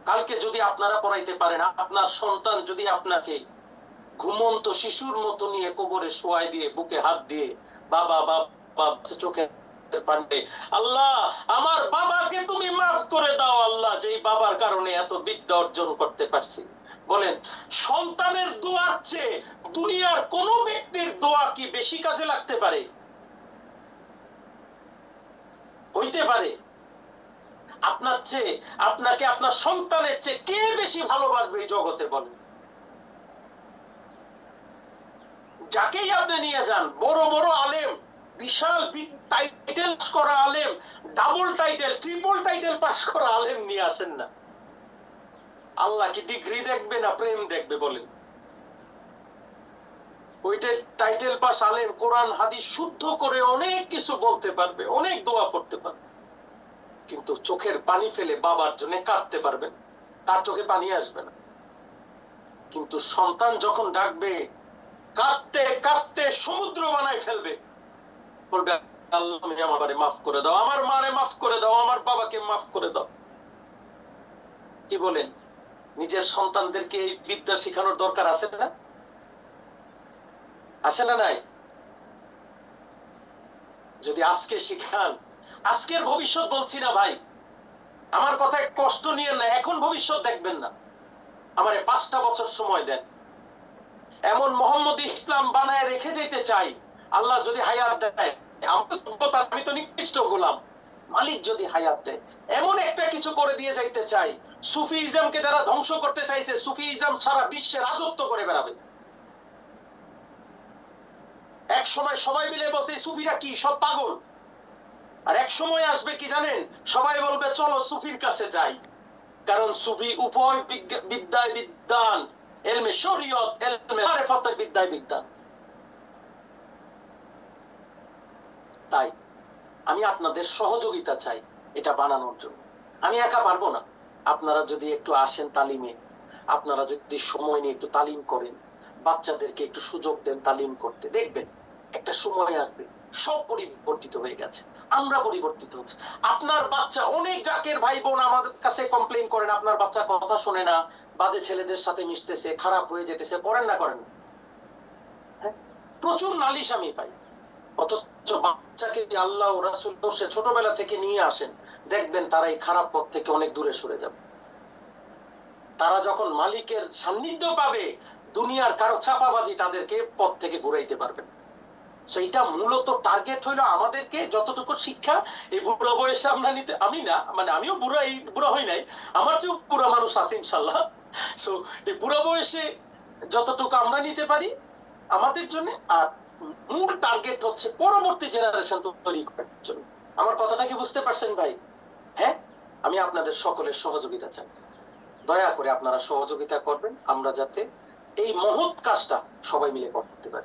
কালকে যদি আপনারা পড়াইতে পারেন, আপনার সন্তান যদি আপনাকে ঘুমন্ত শিশুর মতো নিয়ে কবরে শোয়াই দিয়ে বুকে হাত দিয়ে বাবা বাবা চোখে পান্ডে, আল্লাহ আমার বাবাকে তুমি মাফ করে দাও আল্লাহ, যেই বাবার কারণে এত বিদ্যা অর্জন করতে পারছি। বলেন, সন্তানের দোয়ার চেয়ে দুনিয়ার কোন ব্যক্তির দোয়া কি বেশি কাজে লাগতে পারে? হইতে পারে? আপনার চেয়ে, আপনাকে আপনার সন্তানের চেয়ে কে বেশি ভালোবাসবে এই জগতে? বলেন। যাকেই আপনি নিয়ে যান, বড় বড় আলেম, বিশাল টাইটেল করা আলেম, double title triple title pass করা আলেম নিয়ে আসেন না, আল্লাহ কি ডিগ্রি দেখবে না প্রেম দেখবে? বলেন। ওইটা টাইটেল পাস আলেম কোরআন হাদিস শুদ্ধ করে অনেক কিছু বলতে পারবে, অনেক দোয়া করতে পারবে, কিন্তু চোখের পানি ফেলে বাবার জন্য কাঁদতে পারবেন, তার চোখে পানি আসবে না। কিন্তু সন্তান যখন ডাকবে, কাঁদতে কাঁদতে সমুদ্র বানায় ফেলবে, বলবে আল্লাহ তুমি আমারে মাফ করে দাও, আমার মারে মাফ করে দাও, আমার বাবাকে মাফ করে দাও। কি বলেন? নিজের সন্তানদেরকে এই বিদ্যা শেখানোর দরকার আছে না? আছে না নাই? যদি আজকে শিখান, আজকের ভবিষ্যৎ বলছি না ভাই, আমার কথায় কষ্ট নিয়ে না, এখন ভবিষ্যৎ দেখবেন না, আমারে 5টা বছর সময় দেন, এমন মোহাম্মদ ইসলাম বানায় রেখে যেতে চাই। আল্লাহ যদি হায়াত দেয়, আমি তো নিকৃষ্ট গোলাম, মালিক যদি হায়াত দেয় এমন একটা কিছু করে দিয়ে যাইতে চাই, সুফিইজমকে যারা ধ্বংস করতে চাইছে, সুফিইজম সারা বিশ্বে রাজত্ব করে বেড়াবে। এক সময় সবাই মিলে বলছে সুফিরা কি সব পাগল, আর এক সময় আসবে কি জানেন, সবাই বলবে চলো সুফির কাছে যাই, কারণ সুফি উভয় বিদ্যায় বিদ্যান, এলমে শরীয়ত এলমে মারিফাতের বিদ্যায় বিদ্যান। তাই আমি আপনাদের সহযোগিতা চাই এটা বানানোর জন্য। আমি একা পারবো না, আপনারা যদি একটু আসেন তালিমে, আপনারা যদি সময় নিয়ে একটু তালিম করেন, বাচ্চাদেরকে একটু সুযোগ দেন তালিম করতে, দেখবেন একটা সময় আসবে সব পরিবর্তিত হয়ে গেছে, আমরা পরিবর্তিত হচ্ছে। আপনার বাচ্চা, অনেক জাকের ভাই বোন আমাদের কাছে কমপ্লেইন করেন আপনার বাচ্চা কথা শুনে না, বাজে ছেলেদের সাথে মিশতেছে, খারাপ হয়ে যেতেছে, করেন না করেন না? হ্যাঁ, প্রচুর নালিশ আমি পাই। অথচ বাচ্চাকে আল্লাহ ও রাসূল সে ছোটবেলা থেকে নিয়ে আসেন, দেখবেন তারা এই খারাপ পথ থেকে অনেক দূরে সরে যাবে। তারা যখন মালিকের সান্নিধ্য পাবে, দুনিয়ার কারো চাপাবাজি তাদেরকে পথ থেকে ঘুরাইতে পারবেন। সেইটা মূলত টার্গেট হইলো আমাদেরকে যতটুকু শিক্ষা এই বুড়া বয়সে আমরা নিতে, আমি না মানে আমিও বুড়া হই নাই, আমার চেয়েও বুড়া মানুষ আছে ইনশাল্লাহ। সো এই বুড়া বয়সে যতটুকু আমরা নিতে পারি আমাদের জন্য, আর মূল টার্গেট হচ্ছে পরবর্তী জেনারেশন তৈরি করার জন্য। আমার কথাটা কি বুঝতে পারছেন ভাই? হ্যাঁ, আমি আপনাদের সকলের সহযোগিতা চাই, দয়া করে আপনারা সহযোগিতা করবেন, আমরা যাতে এই মহৎ কাজটা সবাই মিলে করতে পারি।